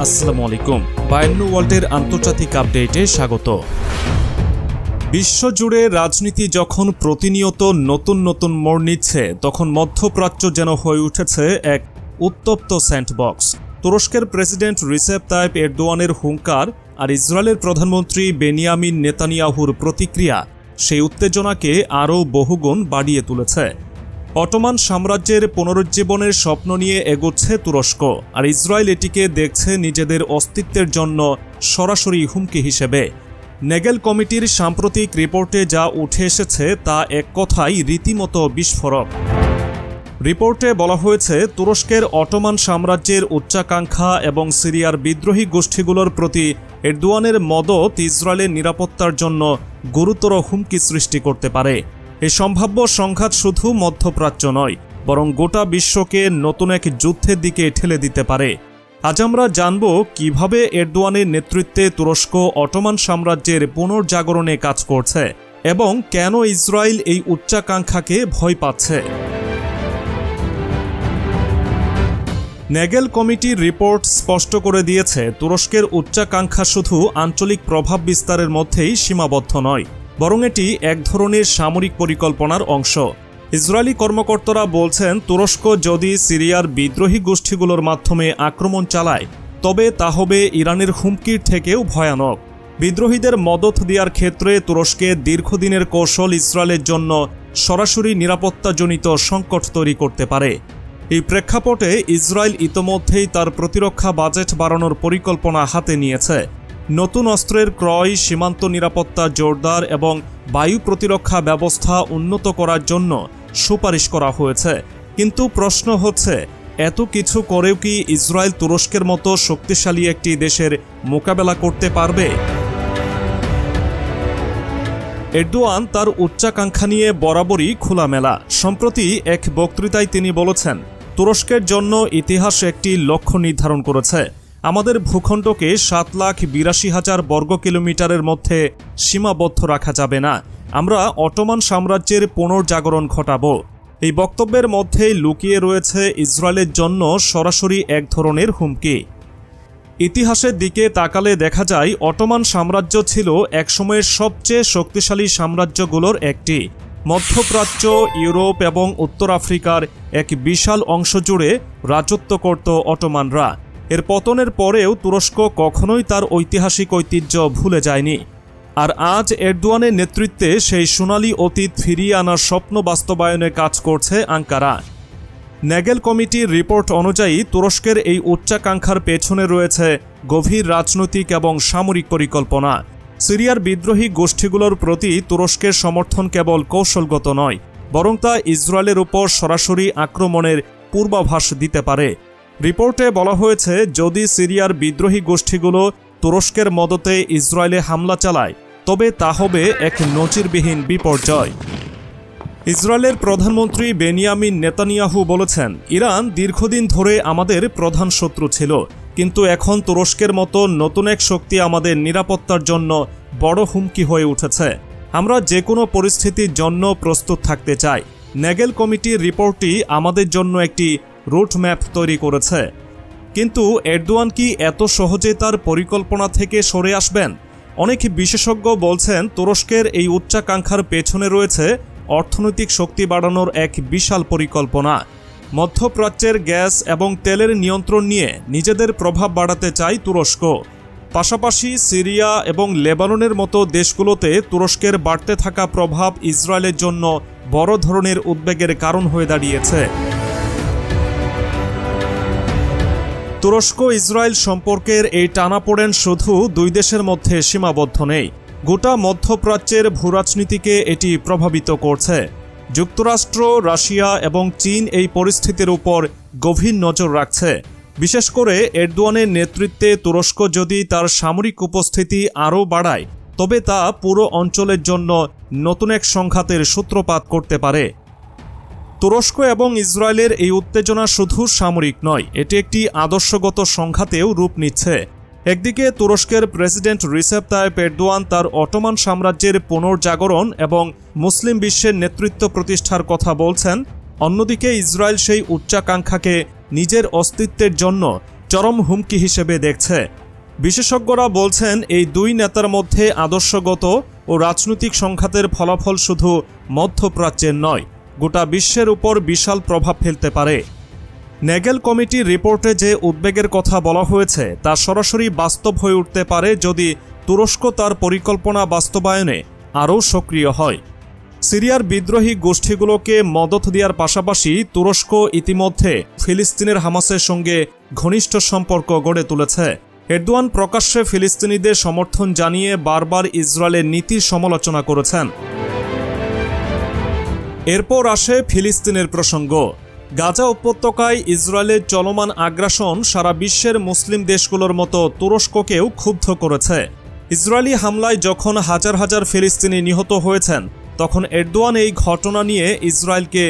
আসসালামু আলাইকুম। বায়ান্নু ওয়ার্ল্ডের আন্তর্জাতিক আপডেটে স্বাগত। বিশ্বজুড়ে রাজনীতি যখন প্রতিনিয়ত নতুন নতুন মোড় নিচ্ছে, তখন মধ্যপ্রাচ্য যেন হয়ে উঠেছে এক উত্তপ্ত স্যান্ডবক্স। তুরস্কের প্রেসিডেন্ট রিসেপ তাইপ এরদোয়ানের হুঙ্কার আর ইসরায়েলের প্রধানমন্ত্রী বেনিয়ামিন নেতানিয়াহুর প্রতিক্রিয়া সেই উত্তেজনাকে আরও বহুগুণ বাড়িয়ে তুলেছে। অটোমান সাম্রাজ্যের পুনরুজ্জীবনের স্বপ্ন নিয়ে এগোচ্ছে তুরস্ক, আর ইসরায়েল এটিকে দেখছে নিজেদের অস্তিত্বের জন্য সরাসরি হুমকি হিসেবে। নেগেল কমিটির সাম্প্রতিক রিপোর্টে যা উঠে এসেছে তা এক কথায় রীতিমতো বিস্ফোরক। রিপোর্টে বলা হয়েছে, তুরস্কের অটোমান সাম্রাজ্যের উচ্চাকাঙ্ক্ষা এবং সিরিয়ার বিদ্রোহী গোষ্ঠীগুলোর প্রতি এরদোয়ানের মদত ইসরায়েলের নিরাপত্তার জন্য গুরুতর হুমকি সৃষ্টি করতে পারে। এই সম্ভাব্য সংঘাত শুধু মধ্যপ্রাচ্য নয়, বরং গোটা বিশ্বকে নতুন এক যুদ্ধের দিকে ঠেলে দিতে পারে। আজ আমরা জানব কিভাবে এরদোয়ানের নেতৃত্বে তুরস্ক অটোমান সাম্রাজ্যের পুনর্জাগরণে কাজ করছে এবং কেন ইসরায়েল এই উচ্চাকাঙ্ক্ষাকে ভয় পাচ্ছে। নেগেল কমিটির রিপোর্ট স্পষ্ট করে দিয়েছে, তুরস্কের উচ্চাকাঙ্ক্ষা শুধু আঞ্চলিক প্রভাব বিস্তারের মধ্যেই সীমাবদ্ধ নয়, বরং এটি এক ধরনের সামরিক পরিকল্পনার অংশ। ইসরায়েলি কর্মকর্তারা বলছেন, তুরস্ক যদি সিরিয়ার বিদ্রোহী গোষ্ঠীগুলোর মাধ্যমে আক্রমণ চালায়, তবে তা হবে ইরানের হুমকির থেকেও ভয়ানক। বিদ্রোহীদের মদত দেওয়ার ক্ষেত্রে তুরস্কের দীর্ঘদিনের কৌশল ইসরায়েলের জন্য সরাসরি নিরাপত্তাজনিত সংকট তৈরি করতে পারে। এই প্রেক্ষাপটে ইসরায়েল ইতোমধ্যেই তার প্রতিরক্ষা বাজেট বাড়ানোর পরিকল্পনা হাতে নিয়েছে। নতুন অস্ত্রের ক্রয়, সীমান্ত নিরাপত্তা জোরদার এবং বায়ু প্রতিরক্ষা ব্যবস্থা উন্নত করার জন্য সুপারিশ করা হয়েছে। কিন্তু প্রশ্ন হচ্ছে, এত কিছু করেও কি ইসরায়েল তুরস্কের মতো শক্তিশালী একটি দেশের মোকাবেলা করতে পারবে? এরদোয়ান তার উচ্চাকাঙ্ক্ষা নিয়ে বরাবরই খোলামেলা। সম্প্রতি এক বক্তৃতায় তিনি বলেছেন, তুরস্কের জন্য ইতিহাস একটি লক্ষ্য নির্ধারণ করেছে। আমাদের ভূখণ্ডকে 7,82,000 বর্গ কিলোমিটারের মধ্যে সীমাবদ্ধ রাখা যাবে না। আমরা অটোমান সাম্রাজ্যের পুনর্জাগরণ ঘটাব। এই বক্তব্যের মধ্যেই লুকিয়ে রয়েছে ইসরায়েলের জন্য সরাসরি এক ধরনের হুমকি। ইতিহাসের দিকে তাকালে দেখা যায়, অটোমান সাম্রাজ্য ছিল একসময়ের সবচেয়ে শক্তিশালী সাম্রাজ্যগুলোর একটি। মধ্যপ্রাচ্য, ইউরোপ এবং উত্তর আফ্রিকার এক বিশাল অংশ জুড়ে রাজত্ব করত অটোমানরা। এর পতনের পরেও তুরস্ক কখনোই তার ঐতিহাসিক ঐতিহ্য ভুলে যায়নি। আর আজ এরদোয়ানের নেতৃত্বে সেই সোনালী অতীত ফিরিয়ে আনার স্বপ্ন বাস্তবায়নে কাজ করছে আঙ্কারা। নেগেল কমিটির রিপোর্ট অনুযায়ী তুরস্কের এই উচ্চাকাঙ্ক্ষার পেছনে রয়েছে গভীর রাজনৈতিক এবং সামরিক পরিকল্পনা। সিরিয়ার বিদ্রোহী গোষ্ঠীগুলোর প্রতি তুরস্কের সমর্থন কেবল কৌশলগত নয়, বরং তা ইসরায়েলের উপর সরাসরি আক্রমণের পূর্বাভাস দিতে পারে। রিপোর্টে বলা হয়েছে, যদি সিরিয়ার বিদ্রোহী গোষ্ঠীগুলো তুরস্কের মদতে ইসরায়েলে হামলা চালায়, তবে তা হবে এক নজিরবিহীন বিপর্যয়। ইসরায়েলের প্রধানমন্ত্রী বেনিয়ামিন নেতানিয়াহু বলেছেন, ইরান দীর্ঘদিন ধরে আমাদের প্রধান শত্রু ছিল, কিন্তু এখন তুরস্কের মতো নতুন এক শক্তি আমাদের নিরাপত্তার জন্য বড় হুমকি হয়ে উঠেছে। আমরা যে কোনো পরিস্থিতির জন্য প্রস্তুত থাকতে চাই। নেগেল কমিটির রিপোর্টটি আমাদের জন্য একটি রুটম্যাপ তৈরি করেছে। কিন্তু এরদোয়ান কি এত সহজে তার পরিকল্পনা থেকে সরে আসবেন? অনেক বিশেষজ্ঞ বলছেন, তুরস্কের এই উচ্চাকাঙ্ক্ষার পেছনে রয়েছে অর্থনৈতিক শক্তি বাড়ানোর এক বিশাল পরিকল্পনা। মধ্যপ্রাচ্যের গ্যাস এবং তেলের নিয়ন্ত্রণ নিয়ে নিজেদের প্রভাব বাড়াতে চায় তুরস্ক। পাশাপাশি সিরিয়া এবং লেবাননের মতো দেশগুলোতে তুরস্কের বাড়তে থাকা প্রভাব ইসরায়েলের জন্য বড় ধরনের উদ্বেগের কারণ হয়ে দাঁড়িয়েছে। তুরস্ক ইসরায়েল সম্পর্কের এই টানাপোড়েন শুধু দুই দেশের মধ্যে সীমাবদ্ধ নেই, গোটা মধ্যপ্রাচ্যের ভূরাজনীতিকে এটি প্রভাবিত করছে। যুক্তরাষ্ট্র, রাশিয়া এবং চীন এই পরিস্থিতির উপর গভীর নজর রাখছে। বিশেষ করে এরদোয়ানের নেতৃত্বে তুরস্ক যদি তার সামরিক উপস্থিতি আরও বাড়ায়, তবে তা পুরো অঞ্চলের জন্য নতুন এক সংঘাতের সূত্রপাত করতে পারে। তুরস্ক এবং ইসরায়েলের এই উত্তেজনা শুধু সামরিক নয়, এটি একটি আদর্শগত সংঘাতেও রূপ নিচ্ছে। একদিকে তুরস্কের প্রেসিডেন্ট রিসেপ তাইপ এরদোয়ান তার অটোমান সাম্রাজ্যের পুনর্জাগরণ এবং মুসলিম বিশ্বের নেতৃত্ব প্রতিষ্ঠার কথা বলছেন, অন্যদিকে ইসরায়েল সেই উচ্চাকাঙ্ক্ষাকে নিজের অস্তিত্বের জন্য চরম হুমকি হিসেবে দেখছে। বিশেষজ্ঞরা বলছেন এই দুই নেতার মধ্যে আদর্শগত ও রাজনৈতিক সংঘাতের ফলাফল শুধু মধ্যপ্রাচ্যের নয়, গোটা বিশ্বের উপর বিশাল প্রভাব ফেলতে পারে। নেগেল কমিটির রিপোর্টে যে উদ্বেগের কথা বলা হয়েছে তা সরাসরি বাস্তব হয়ে উঠতে পারে যদি তুরস্ক তার পরিকল্পনা বাস্তবায়নে আরও সক্রিয় হয়। সিরিয়ার বিদ্রোহী গোষ্ঠীগুলোকে মদত দেওয়ার পাশাপাশি তুরস্ক ইতিমধ্যে ফিলিস্তিনের হামাসের সঙ্গে ঘনিষ্ঠ সম্পর্ক গড়ে তুলেছে। এরদোয়ান প্রকাশ্যে ফিলিস্তিনিদের সমর্থন জানিয়ে বারবার ইসরায়েলের নীতির সমালোচনা করেছেন। এরপর আসে ফিলিস্তিনের প্রসঙ্গ। গাজা উপত্যকায় ইসরায়েলের চলমান আগ্রাসন সারা বিশ্বের মুসলিম দেশগুলোর মতো তুরস্ককেও ক্ষুব্ধ করেছে। ইসরায়েলি হামলায় যখন হাজার হাজার ফিলিস্তিনি নিহত হয়েছেন, তখন এরদোয়ান এই ঘটনা নিয়ে ইসরায়েলকে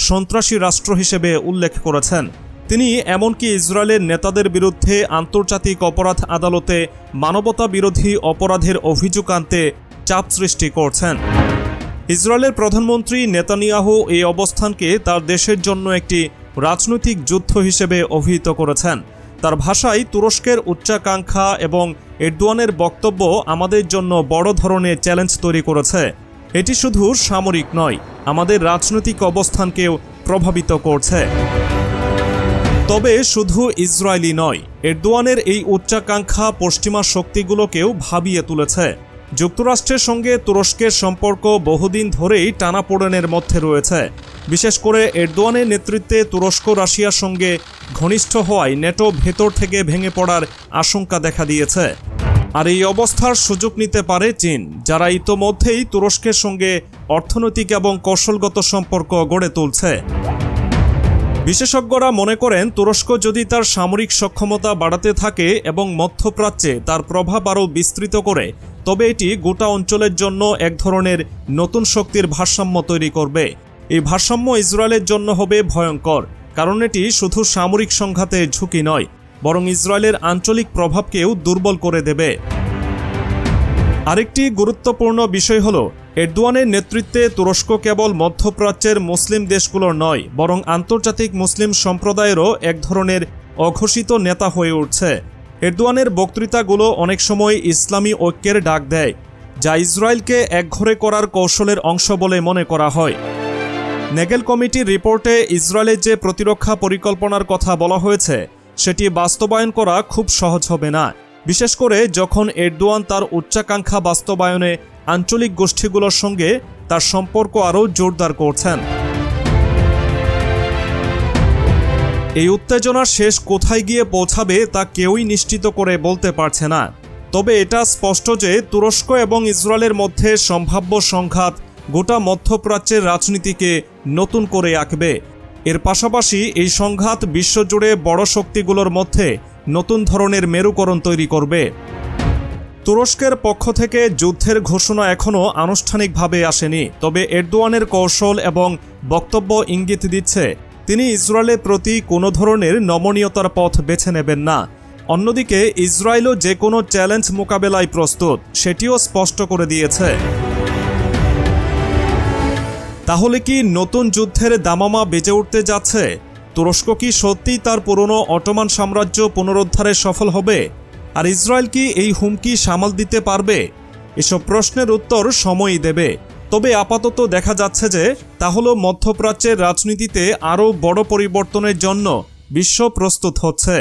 সন্ত্রাসী রাষ্ট্র হিসেবে উল্লেখ করেছেন। তিনি এমনকি ইসরায়েলের নেতাদের বিরুদ্ধে আন্তর্জাতিক অপরাধ আদালতে মানবতা বিরোধী অপরাধের অভিযোগ আনতে চাপ সৃষ্টি করছেন। ইসরায়েলের প্রধানমন্ত্রী নেতানিয়াহু এই অবস্থানকে তার দেশের জন্য একটি রাজনৈতিক যুদ্ধ হিসেবে অভিহিত করেছেন। তার ভাষায়, তুরস্কের উচ্চাকাঙ্ক্ষা এবং এরদোয়ানের বক্তব্য আমাদের জন্য বড় ধরনের চ্যালেঞ্জ তৈরি করেছে। এটি শুধু সামরিক নয়, আমাদের রাজনৈতিক অবস্থানকেও প্রভাবিত করছে। তবে শুধু ইসরায়েলি নয়, এরদোয়ানের এই উচ্চাকাঙ্ক্ষা পশ্চিমা শক্তিগুলোকেও ভাবিয়ে তুলেছে। যুক্তরাষ্ট্রের সঙ্গে তুরস্কের সম্পর্ক বহুদিন ধরেই টানাপোড়েনের মধ্যে রয়েছে। বিশেষ করে এরদোয়ানের নেতৃত্বে তুরস্ক রাশিয়ার সঙ্গে ঘনিষ্ঠ হওয়ায় নেটো ভেতর থেকে ভেঙে পড়ার আশঙ্কা দেখা দিয়েছে। আর এই অবস্থার সুযোগ নিতে পারে চীন, যারা ইতোমধ্যেই তুরস্কের সঙ্গে অর্থনৈতিক এবং কৌশলগত সম্পর্ক গড়ে তুলছে। বিশেষজ্ঞরা মনে করেন, তুরস্ক যদি তার সামরিক সক্ষমতা বাড়াতে থাকে এবং মধ্যপ্রাচ্যে তার প্রভাব আরও বিস্তৃত করে, তবে এটি গোটা অঞ্চলের জন্য এক ধরনের নতুন শক্তির ভারসাম্য তৈরি করবে। এই ভারসাম্য ইসরায়েলের জন্য হবে ভয়ঙ্কর, কারণ এটি শুধু সামরিক সংঘাতের ঝুঁকি নয়, বরং ইসরায়েলের আঞ্চলিক প্রভাবকেও দুর্বল করে দেবে। আরেকটি গুরুত্বপূর্ণ বিষয় হল, এরদোয়ানের নেতৃত্বে তুরস্ক কেবল মধ্যপ্রাচ্যের মুসলিম দেশগুলোর নয়, বরং আন্তর্জাতিক মুসলিম সম্প্রদায়েরও এক ধরনের অঘোষিত নেতা হয়ে উঠছে। এরদোয়ানের বক্তৃতাগুলো অনেক সময় ইসলামী ঐক্যের ডাক দেয়, যা ইসরায়েলকে একঘরে করার কৌশলের অংশ বলে মনে করা হয়। নেগেল কমিটির রিপোর্টে ইসরায়েলের যে প্রতিরক্ষা পরিকল্পনার কথা বলা হয়েছে, সেটি বাস্তবায়ন করা খুব সহজ হবে না, বিশেষ করে যখন এরদোয়ান তার উচ্চাকাঙ্ক্ষা বাস্তবায়নে আঞ্চলিক গোষ্ঠীগুলোর সঙ্গে তার সম্পর্ক আরও জোরদার করছেন। এই উত্তেজনার শেষ কোথায় গিয়ে পৌঁছাবে তা কেউই নিশ্চিত করে বলতে পারছে না। তবে এটা স্পষ্ট যে তুরস্ক এবং ইসরায়েলের মধ্যে সম্ভাব্য সংঘাত গোটা মধ্যপ্রাচ্যের রাজনীতিকে নতুন করে আঁকবে। এর পাশাপাশি এই সংঘাত বিশ্বজুড়ে বড় শক্তিগুলোর মধ্যে নতুন ধরনের মেরুকরণ তৈরি করবে। তুরস্কের পক্ষ থেকে যুদ্ধের ঘোষণা এখনও আনুষ্ঠানিকভাবে আসেনি, তবে এরদোয়ানের কৌশল এবং বক্তব্য ইঙ্গিত দিচ্ছে তিনি ইসরায়েলের প্রতি কোনো ধরনের নমনীয়তার পথ বেছে নেবেন না। অন্যদিকে ইসরায়েলও যে কোনো চ্যালেঞ্জ মোকাবেলায় প্রস্তুত, সেটিও স্পষ্ট করে দিয়েছে। তাহলে কি নতুন যুদ্ধের দামামা বেজে উঠতে যাচ্ছে? তুরস্ক কি সত্যিই তার পুরনো অটোমান সাম্রাজ্য পুনরুদ্ধারে সফল হবে? আর ইসরায়েল কি এই হুমকি সামাল দিতে পারবে? এসব প্রশ্নের উত্তর সময়ই দেবে। তবে আপাতত দেখা যাচ্ছে যে তা হলো মধ্যপ্রাচ্যের রাজনীতিতে আরও বড় পরিবর্তনের জন্য বিশ্ব প্রস্তুত হচ্ছে।